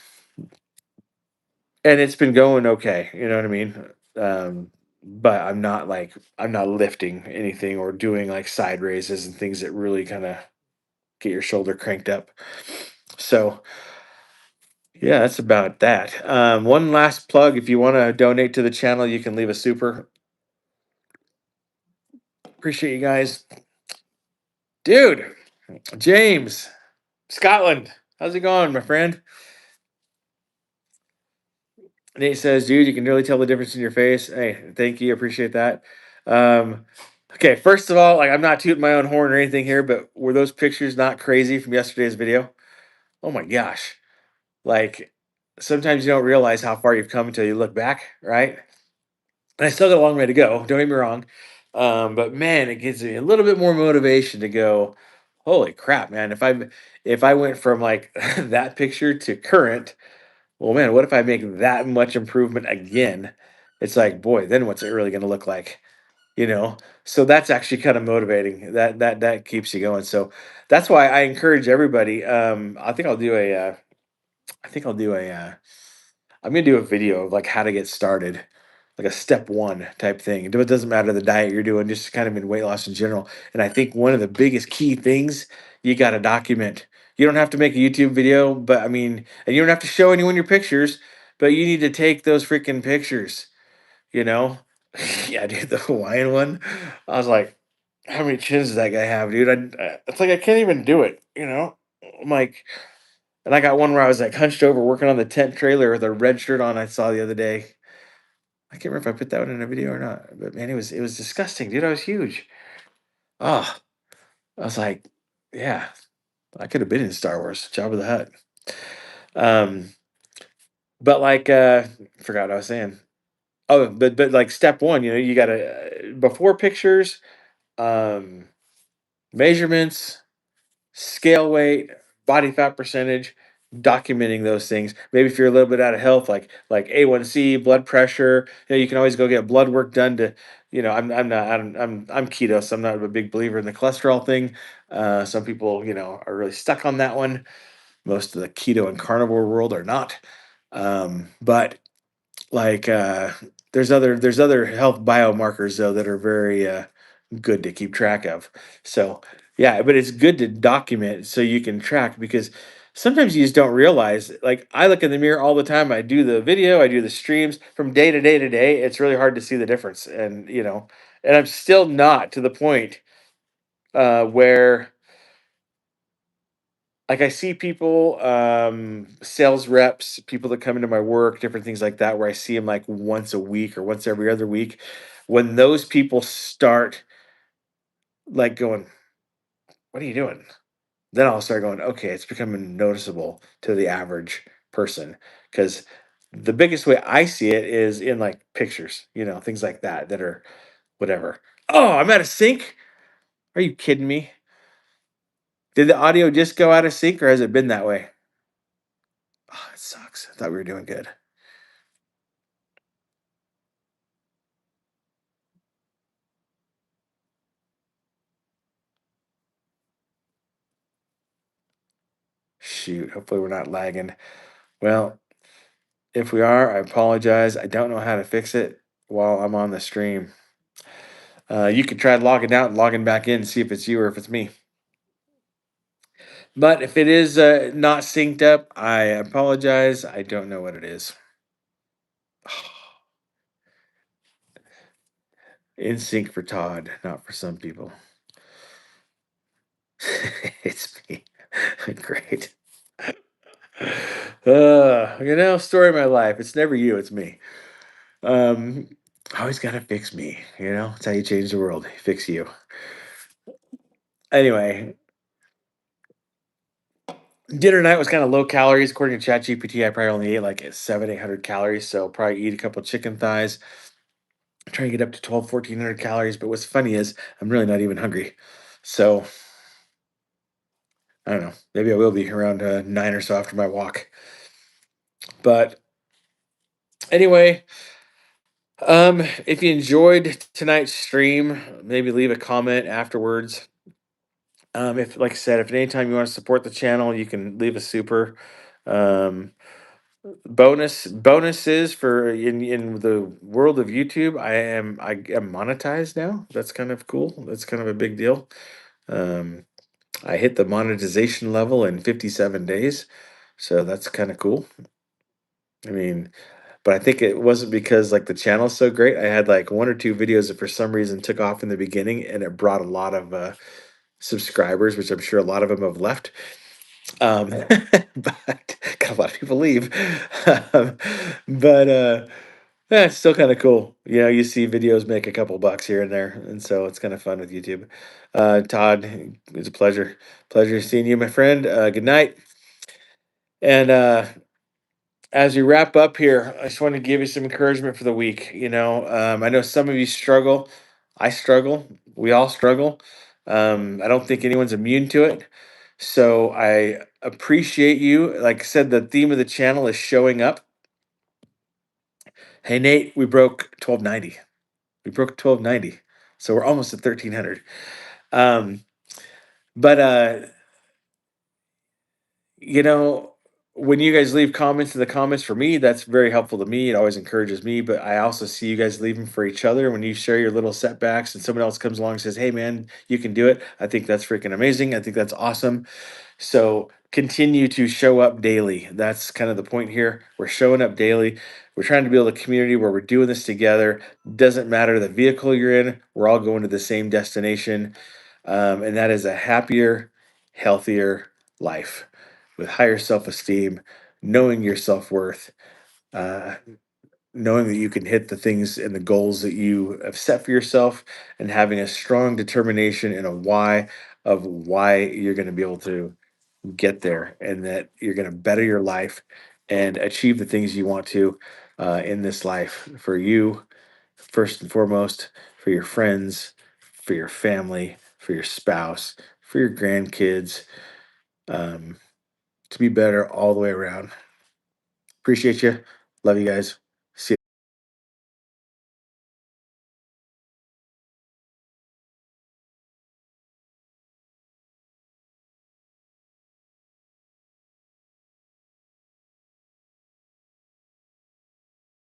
and it's been going okay. You know what I mean? But I'm not lifting anything or doing like side raises and things that really kind of get your shoulder cranked up. So yeah, that's about that. One last plug: if you want to donate to the channel, you can leave a super. Appreciate you guys, dude. James, Scotland, how's it going, my friend? Nate says, dude, you can really tell the difference in your face. Hey, thank you, appreciate that. Um, okay, first of all, like I'm not tooting my own horn or anything here, but were those pictures not crazy from yesterday's video? Oh my gosh! Like sometimes you don't realize how far you've come until you look back, right? And I still got a long way to go. Don't get me wrong, but man, it gives me a little bit more motivation to go. Holy crap, man! If I went from like that picture to current, well, man, what if I make that much improvement again? It's like, boy, then what's it really going to look like? You know. So that's actually kind of motivating. That keeps you going. So that's why I encourage everybody. I think I'll do a. I'm gonna do a video of like how to get started, like a step one type thing. It doesn't matter the diet you're doing, just kind of in weight loss in general. And I think one of the biggest key things you got to document. You don't have to make a YouTube video, but I mean, and you don't have to show anyone your pictures, but you need to take those freaking pictures. You know? Yeah, dude, the Hawaiian one. I was like, how many chins does that guy have, dude? It's like I can't even do it. I'm like. And I got one where I was like hunched over working on the tent trailer with a red shirt on I saw the other day. I can't remember if I put that one in a video or not. But man, it was disgusting, dude. I was huge. Oh, I was like, yeah, I could have been in Star Wars, Jabba the Hutt. Um, but like forgot what I was saying. Oh, but like step one, you gotta before pictures, um, measurements, scale weight, body fat percentage, documenting those things. Maybe if you're a little bit out of health, like A1C, blood pressure, you can always go get blood work done to, I'm not I'm keto, so I'm not a big believer in the cholesterol thing. Some people, are really stuck on that one. Most of the keto and carnivore world are not. But like there's other health biomarkers though that are very good to keep track of. So yeah, but it's good to document so you can track, because sometimes you just don't realize. Like, I look in the mirror all the time. I do the video, I do the streams from day to day to day. It's really hard to see the difference, and I'm still not to the point where, like, I see people, sales reps, people that come into my work, different things like that, where I see them like once a week or once every other week. When those people start like going, "What are you doing?" Then I'll start going, "Okay, it's becoming noticeable to the average person." Because the biggest way I see it is in like pictures, things like that that are whatever. Oh, I'm out of sync. Are you kidding me? Did the audio just go out of sync, or has it been that way? Oh, it sucks. I thought we were doing good. Shoot, hopefully we're not lagging. Well, if we are, I apologize. I don't know how to fix it while I'm on the stream. You could try logging out and logging back in and see if it's you or if it's me. But if it is not synced up, I apologize. I don't know what it is. In sync for Todd, not for some people. It's me. Great. Story of my life. It's never you, it's me. Um, Always gotta fix me. It's how you change the world. Fix you. Anyway, dinner tonight was kind of low calories. According to ChatGPT, I probably only ate like 800 calories. So probably eat a couple chicken thighs. Try to get up to 1,400 calories. But what's funny is I'm really not even hungry. So I don't know. Maybe I will be around 9 or so after my walk. But anyway, if you enjoyed tonight's stream, maybe leave a comment afterwards. If, like I said, if at any time you want to support the channel, you can leave a super. Um, bonuses for in the world of YouTube. I am monetized now. That's kind of cool. That's kind of a big deal. Um, I hit the monetization level in 57 days, so that's kind of cool. I mean, but I think it wasn't because like the channel's so great. I had like one or two videos that for some reason took off in the beginning, and it brought a lot of subscribers, which I'm sure a lot of them have left. But got a lot of people leave. um, but Yeah, it's still kind of cool. You see videos make a couple bucks here and there, and so it's kind of fun with YouTube. Todd, it's a pleasure seeing you, my friend. Good night. And as we wrap up here, I just want to give you some encouragement for the week. I know some of you struggle. I struggle. We all struggle. I don't think anyone's immune to it. So I appreciate you. Like I said, the theme of the channel is showing up. Hey, Nate, we broke 1290. We broke 1290. So we're almost at 1300. Um, but you know, when you guys leave comments in the comments for me, that's very helpful to me. It always encourages me. But I also see you guys leaving for each other when you share your little setbacks and someone else comes along and says, "Hey man, you can do it." I think that's freaking amazing. I think that's awesome. So continue to show up daily. That's kind of the point here. We're showing up daily. We're trying to build a community where we're doing this together. Doesn't matter the vehicle you're in, we're all going to the same destination. And that is a happier, healthier life with higher self esteem, knowing your self worth, uh, knowing that you can hit the things and the goals that you have set for yourself, and having a strong determination and a why of why you're going to be able to get there, and that you're going to better your life and achieve the things you want to in this life for you, first and foremost, for your friends, for your family, for your spouse, for your grandkids, um, to be better all the way around. Appreciate you. Love you guys.